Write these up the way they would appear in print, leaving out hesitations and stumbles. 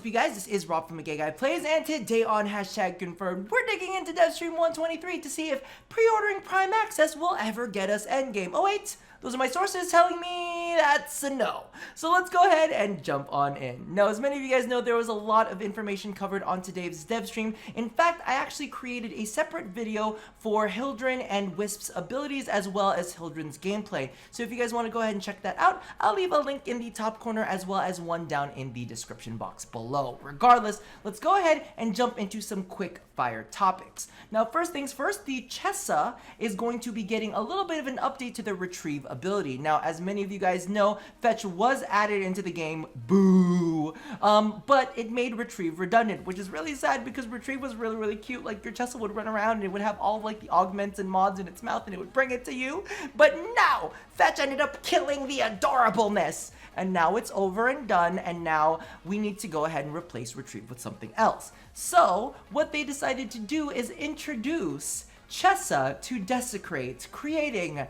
up, you guys? This is Rob from A Gay Guy Plays, and today on #confirmed, we're digging into Devstream 123 to see if pre-ordering Prime Access will ever get us endgame. Oh wait, those are my sources telling me that's a no. So let's go ahead and jump on in. Now, as many of you guys know, there was a lot of information covered on today's Devstream. In fact, I actually created a separate video for Hildren and Wisp's abilities as well as Hildren's gameplay. So if you guys want to go ahead and check that out, I'll leave a link in the top corner as well as one down in the description box below. Regardless, let's go ahead and jump into some quick fire topics. Now, first things first, the Chessa is going to be getting a little bit of an update to the retrieve ability. Now, as many of you guys know, fetch was added into the game, boo, but it made retrieve redundant, which is really sad because retrieve was really cute. Like, your Chessa would run around and it would have all like the augments and mods in its mouth and it would bring it to you. But now, fetch ended up killing the adorableness. And now it's over and done, and now we need to go ahead and replace retrieve with something else. So what they decided to do is introduce Chessa to Desecrate, creating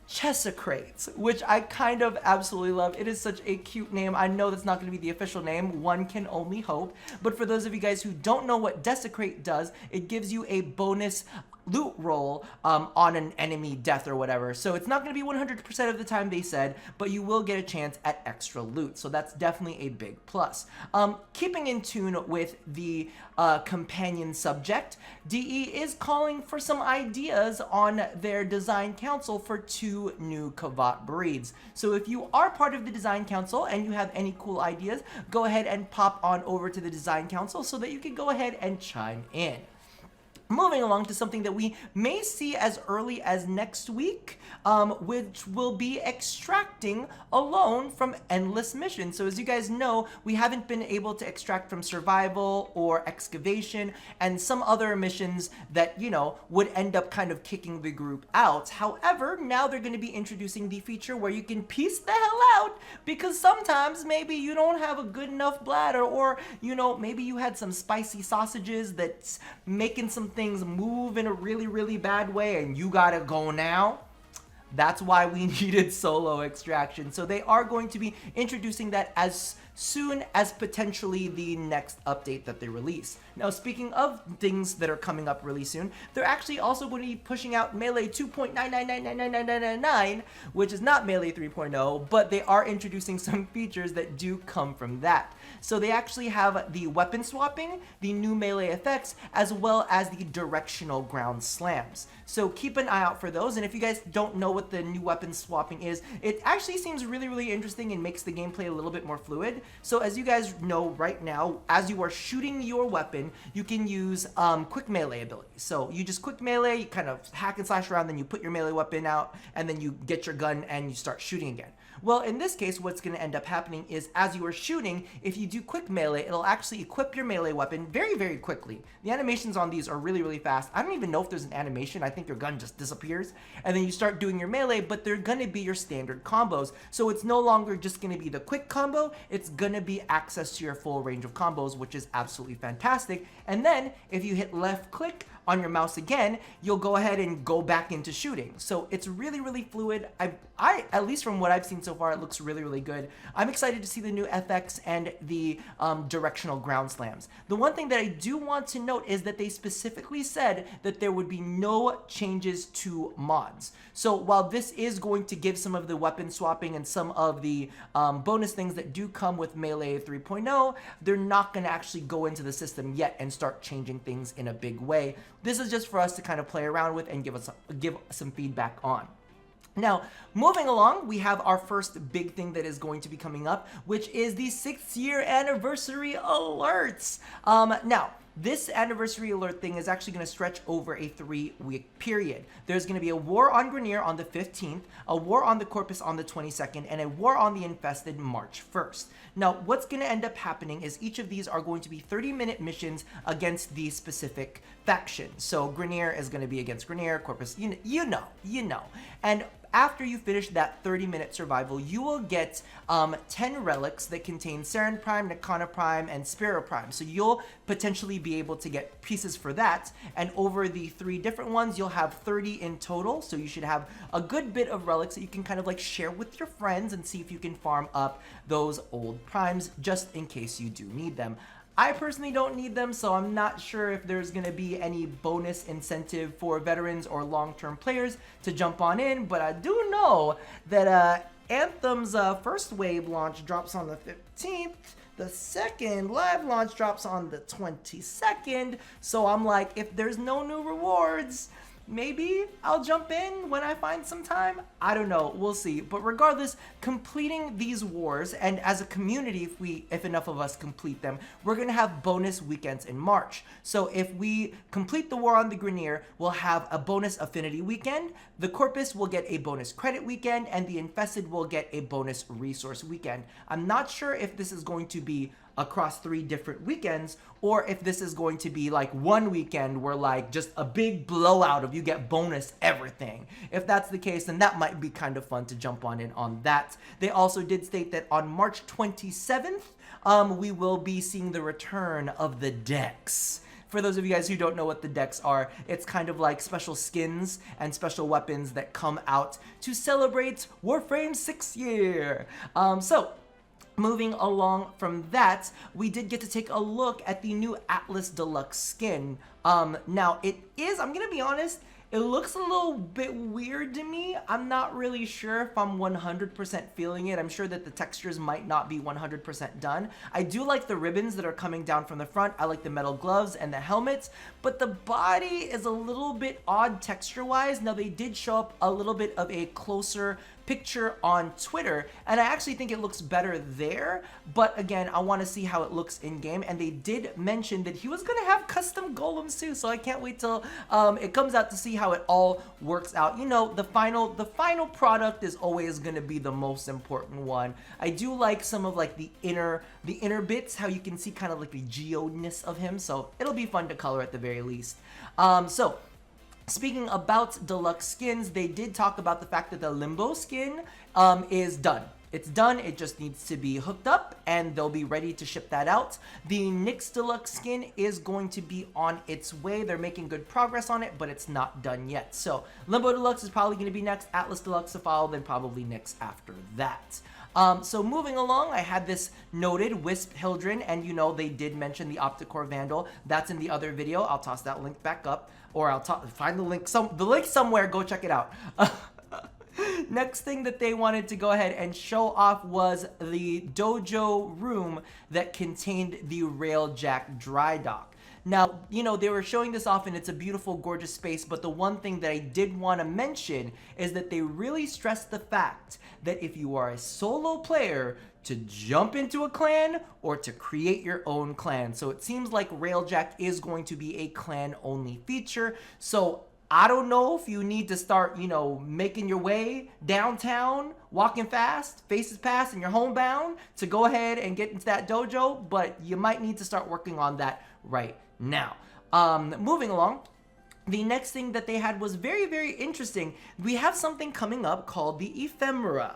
Chessacrates, which I kind of absolutely love. It is such a cute name. I know that's not going to be the official name. One can only hope. But for those of you guys who don't know what Desecrate does, it gives you a bonus loot roll on an enemy death or whatever. So it's not going to be 100% of the time, they said, but you will get a chance at extra loot. So that's definitely a big plus. Keeping in tune with the companion subject, DE is calling for some ideas on their design council for 2 new Kavat breeds. So if you are part of the design council and you have any cool ideas, go ahead and pop on over to the design council so that you can go ahead and chime in. Moving along to something that we may see as early as next week, which will be extracting alone from endless missions. So as you guys know, we haven't been able to extract from survival or excavation and some other missions that, you know, would end up kind of kicking the group out. However, now they're going to be introducing the feature where you can piece the hell out, because sometimes maybe you don't have a good enough bladder, or, you know, maybe you had some spicy sausages that's making some things move in a really bad way and you gotta go now. That's why we needed solo extraction. So they are going to be introducing that as soon as potentially the next update that they release. Now, speaking of things that are coming up really soon, they're actually also going to be pushing out Melee 2.9999999, which is not Melee 3.0, but they are introducing some features that do come from that. So they actually have the weapon swapping, the new melee effects, as well as the directional ground slams. So keep an eye out for those. And if you guys don't know what the new weapon swapping is, it actually seems really interesting and makes the gameplay a little bit more fluid. So as you guys know right now, as you are shooting your weapon, you can use quick melee abilities. So you just quick melee, you kind of hack and slash around, then you put your melee weapon out, and then you get your gun and you start shooting again. Well, in this case, what's going to end up happening is as you are shooting, if you do quick melee, it'll actually equip your melee weapon very quickly. The animations on these are really fast. I don't even know if there's an animation. I think your gun just disappears. And then you start doing your melee, but they're going to be your standard combos. So it's no longer just going to be the quick combo. It's going to be access to your full range of combos, which is absolutely fantastic. And then if you hit left click on your mouse again, you'll go ahead and go back into shooting. So it's really fluid. I at least from what I've seen so far, it looks really good. I'm excited to see the new FX and the directional ground slams. The one thing that I do want to note is that they specifically said that there would be no changes to mods. So while this is going to give some of the weapon swapping and some of the bonus things that do come with Melee 3.0, they're not going to actually go into the system yet and start changing things in a big way. This is just for us to kind of play around with and give some feedback on. Now, moving along, we have our first big thing that is going to be coming up, which is the 6th year anniversary alerts. Now, this anniversary alert thing is actually going to stretch over a 3-week period. There's going to be a war on Grenier on the 15th, a war on the Corpus on the 22nd, and a war on the Infested March 1st. Now, what's going to end up happening is each of these are going to be 30-minute missions against the specific faction. So Grenier is going to be against Grenier, Corpus, you know. And after you finish that 30-minute survival, you will get 10 relics that contain Saren Prime, Nakana Prime, and Spiro Prime. So you'll potentially be able to get pieces for that. And over the 3 different ones, you'll have 30 in total. So you should have a good bit of relics that you can kind of like share with your friends and see if you can farm up those old primes just in case you do need them. I personally don't need them, so I'm not sure if there's going to be any bonus incentive for veterans or long-term players to jump on in, but I do know that Anthem's first wave launch drops on the 15th. The second live launch drops on the 22nd. So I'm like, if there's no new rewards, maybe I'll jump in when I find some time. I don't know, we'll see. But regardless, completing these wars, and as a community, if enough of us complete them, we're gonna have bonus weekends in March. So if we complete the war on the Grineer, we'll have a bonus affinity weekend, the Corpus will get a bonus credit weekend, and the Infested will get a bonus resource weekend. I'm not sure if this is going to be across 3 different weekends, or if this is going to be like one weekend where like just a big blowout of you get bonus everything. If that's the case, then that might be kind of fun to jump on in on that. They also did state that on March 27th, we will be seeing the return of the decks. For those of you guys who don't know what the decks are, it's kind of like special skins and special weapons that come out to celebrate Warframe's 6th year. Moving along from that, we did get to take a look at the new Atlas Deluxe skin. Now, I'm gonna be honest, it looks a little bit weird to me. I'm not really sure if I'm 100% feeling it. I'm sure that the textures might not be 100% done. I do like the ribbons that are coming down from the front. I like the metal gloves and the helmets, but the body is a little bit odd texture-wise. Now, they did show up a little bit of a closer picture on Twitter, and I actually think it looks better there, but again, I want to see how it looks in game. And they did mention that he was gonna have custom golems too, so I can't wait till it comes out to see how it all works out. You know, the final product is always gonna be the most important one. I do like some of like the inner bits, how you can see kind of like the geode-ness of him, so it'll be fun to color at the very least. Speaking about deluxe skins, they did talk about the fact that the Limbo skin is done. It's done, it just needs to be hooked up, and they'll be ready to ship that out. The Nyx Deluxe skin is going to be on its way. They're making good progress on it, but it's not done yet. So Limbo Deluxe is probably going to be next, Atlas Deluxe to follow, then probably Nyx after that. So moving along, I had this noted, Wisp Hildren, and you know, they did mention the Opticore Vandal. That's in the other video. I'll toss that link back up, or I'll find the link somewhere, go check it out. Next thing that they wanted to go ahead and show off was the dojo room that contained the Railjack dry dock. Now, you know, they were showing this off and it's a beautiful, gorgeous space, but the one thing that I did want to mention is that they really stressed the fact that if you are a solo player, to jump into a clan or to create your own clan. So it seems like Railjack is going to be a clan-only feature. So I don't know if you need to start, you know, making your way downtown, walking fast, faces past, and you're homebound to go ahead and get into that dojo, but you might need to start working on that right now. Moving along, the next thing that they had was very, very interesting. We have something coming up called the Ephemera.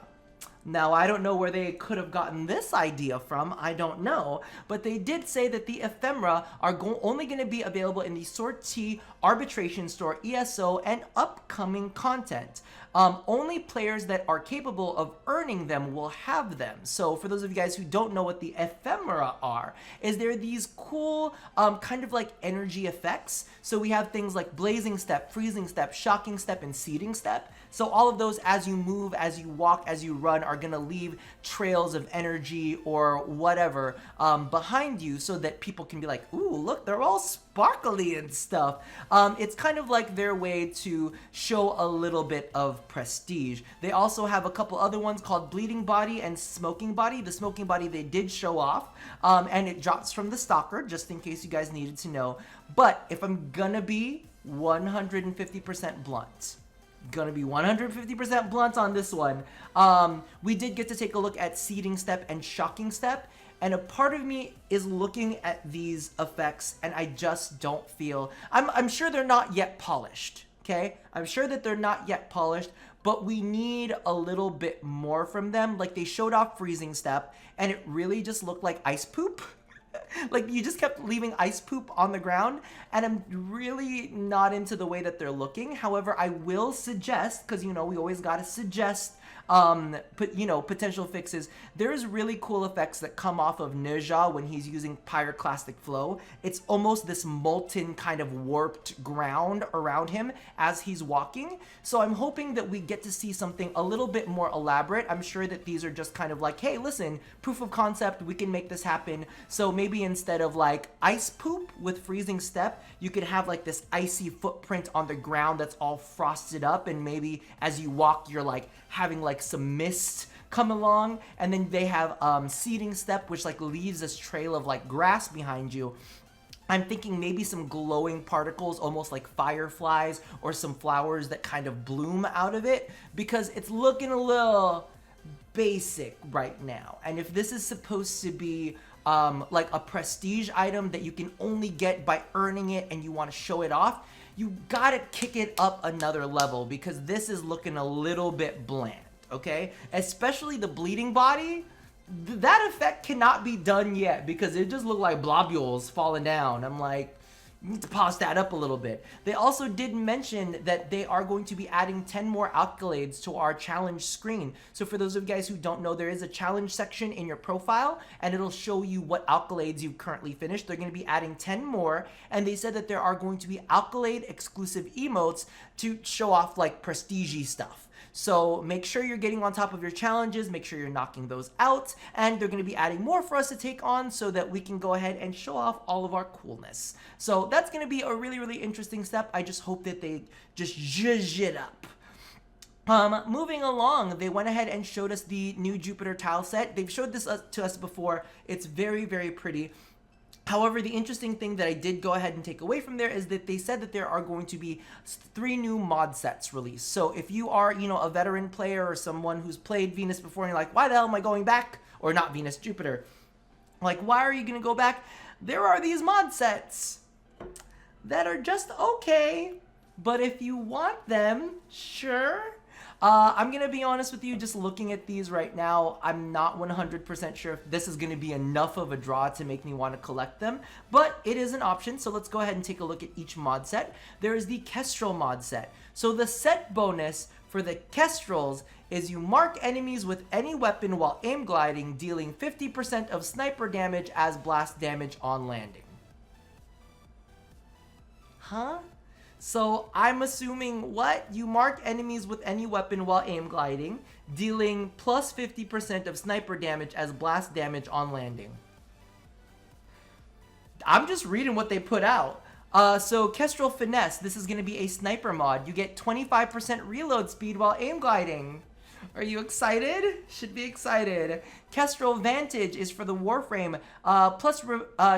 Now, I don't know where they could have gotten this idea from, I don't know, but they did say that the Ephemera are only going to be available in the Sortie Arbitration Store, ESO, and upcoming content. Only players that are capable of earning them will have them. So for those of you guys who don't know what the Ephemera are, is they're these cool kind of like energy effects. So we have things like Blazing Step, Freezing Step, Shocking Step, and Seeding Step. So all of those, as you move, as you walk, as you run, are gonna leave trails of energy or whatever behind you, so that people can be like, ooh, look, they're all sparkly and stuff. It's kind of like their way to show a little bit of prestige. They also have a couple other ones called Bleeding Body and Smoking Body. The Smoking Body they did show off, and it drops from the Stalker, just in case you guys needed to know. But if I'm gonna be 150% blunt, gonna be 150% blunt on this one, we did get to take a look at Seeding Step and Shocking Step, and a part of me is looking at these effects and I just don't feel, I'm sure they're not yet polished, okay? I'm sure that they're not yet polished, but we need a little bit more from them. Like, they showed off Freezing Step and it really just looked like ice poop. Like, you just kept leaving ice poop on the ground, and I'm really not into the way that they're looking. However, I will suggest, because, you know, we always got to suggest potential fixes. There's really cool effects that come off of Neja when he's using Pyroclastic Flow. It's almost this molten kind of warped ground around him as he's walking. So I'm hoping that we get to see something a little bit more elaborate. I'm sure that these are just kind of like, hey, listen, proof of concept, we can make this happen. So maybe instead of like ice poop with freezing step, you could have like this icy footprint on the ground that's all frosted up, and maybe as you walk, you're like having like some mist come along, and then they have seeding step, which like leaves this trail of like grass behind you. I'm thinking maybe some glowing particles, almost like fireflies, or some flowers that kind of bloom out of it, because it's looking a little basic right now. And if this is supposed to be like a prestige item that you can only get by earning it and you want to show it off, you gotta kick it up another level, because this is looking a little bit bland, okay? Especially the bleeding body. That effect cannot be done yet, because it just looked like globules falling down. I'm like, you need to polish that up a little bit. They also did mention that they are going to be adding 10 more accolades to our challenge screen. So for those of you guys who don't know, there is a challenge section in your profile, and it'll show you what accolades you've currently finished. They're going to be adding 10 more, and they said that there are going to be accolade exclusive emotes to show off like prestige stuff. So make sure you're getting on top of your challenges, make sure you're knocking those out, and they're going to be adding more for us to take on so that we can go ahead and show off all of our coolness. So that's going to be a really, really interesting step. I just hope that they just zhuzh it up. Moving along, they went ahead and showed us the new Jupiter tile set. They've showed this to us before. It's very, very pretty. However, the interesting thing that I did go ahead and take away from there is that they said that there are going to be 3 new mod sets released. So if you are, a veteran player or someone who's played Venus before and you're like, why the hell am I going back? Or not Venus, Jupiter. Like, why are you going to go back? There are these mod sets that are just okay. But if you want them, sure. I'm going to be honest with you, just looking at these right now, I'm not 100% sure if this is going to be enough of a draw to make me want to collect them, but it is an option, so let's go ahead and take a look at each mod set. There is the Kestrel mod set. So the set bonus for the Kestrels is you mark enemies with any weapon while aim gliding, dealing 50% of sniper damage as blast damage on landing. Huh? So I'm assuming what? You mark enemies with any weapon while aim gliding, dealing plus 50% of sniper damage as blast damage on landing. I'm just reading what they put out. So Kestrel Finesse, this is going to be a sniper mod. You get 25% reload speed while aim gliding. Are you excited? Should be excited. Kestrel Vantage is for the Warframe, plus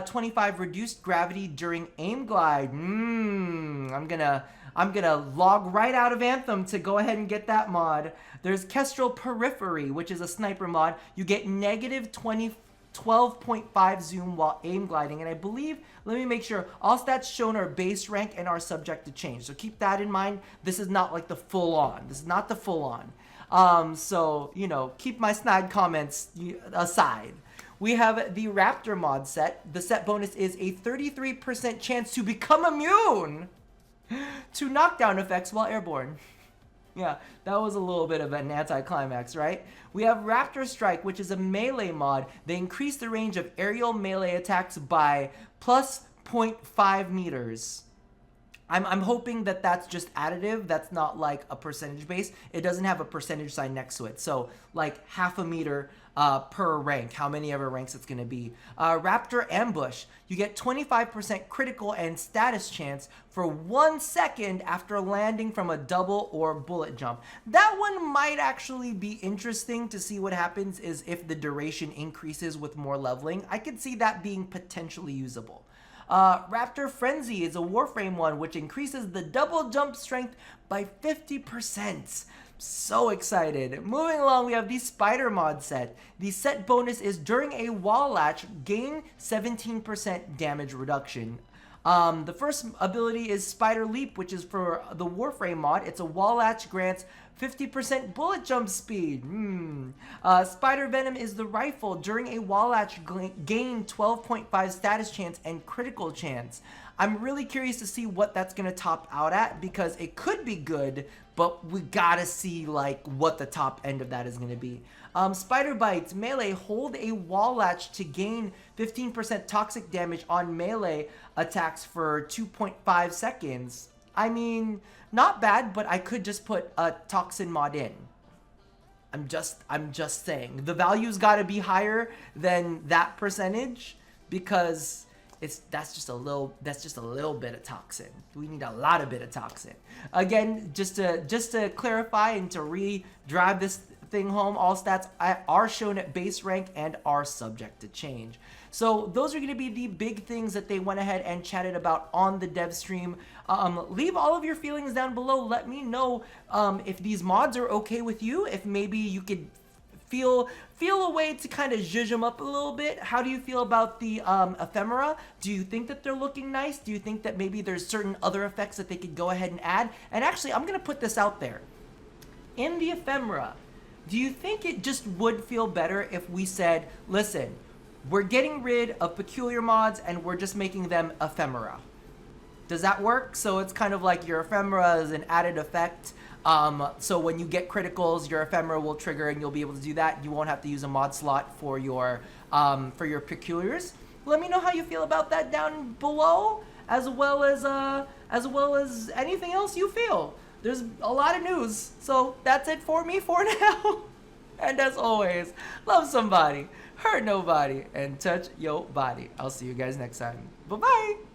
25 reduced gravity during aim glide. I'm gonna log right out of Anthem to go ahead and get that mod. There's Kestrel Periphery, which is a sniper mod. You get negative 12.5 zoom while aim gliding, and I believe, let me make sure, all stats shown are base rank and are subject to change. So keep that in mind. This is not like the full on. This is not the full on. So, keep my snide comments aside. We have the Raptor mod set. The set bonus is a 33% chance to become immune to knockdown effects while airborne. Yeah, that was a little bit of an anticlimax, right? We have Raptor Strike, which is a melee mod. They increase the range of aerial melee attacks by plus 0.5 meters. I'm hoping that that's just additive. That's not like a percentage base. It doesn't have a percentage sign next to it. So like half a meter per rank, how many ever ranks it's going to be. Raptor Ambush. You get 25% critical and status chance for 1 second after landing from a double or bullet jump. That one might actually be interesting to see what happens is if the duration increases with more leveling. I could see that being potentially usable. Raptor Frenzy is a Warframe one, which increases the double jump strength by 50%. So excited. Moving along, we have the Spider mod set. The set bonus is during a wall latch, gain 17% damage reduction. The first ability is Spider Leap, which is for the Warframe mod. It's a wall latch, grants 50% bullet jump speed. Spider Venom is the rifle. During a wall latch, gain 12.5 status chance and critical chance. I'm really curious to see what that's gonna top out at, because it could be good, but we gotta see like what the top end of that is gonna be. Spider Bites, melee, hold a wall latch to gain 15% toxic damage on melee attacks for 2.5 seconds. I mean, not bad, but I could just put a toxin mod in. I'm just saying. The value's gotta be higher than that percentage, because that's just a little bit of toxin. We need a lot of bit of toxin. Again, just to clarify and to re-drive this thing home, all stats are shown at base rank and are subject to change. So those are going to be the big things that they went ahead and chatted about on the dev stream. Leave all of your feelings down below. Let me know if these mods are okay with you, if maybe you could feel a way to kind of zhuzh them up a little bit. How do you feel about the ephemera? Do you think that they're looking nice? Do you think that maybe there's certain other effects that they could go ahead and add? And actually, I'm going to put this out there. In the ephemera, do you think it just would feel better if we said, listen, we're getting rid of peculiar mods and we're just making them ephemera? Does that work? So it's kind of like your ephemera is an added effect. So when you get criticals, your ephemera will trigger and you'll be able to do that. You won't have to use a mod slot for your peculiars. Let me know how you feel about that down below, as well as anything else you feel. There's a lot of news. So that's it for me for now. And as always, love somebody, hurt nobody, and touch your body. I'll see you guys next time. Bye-bye.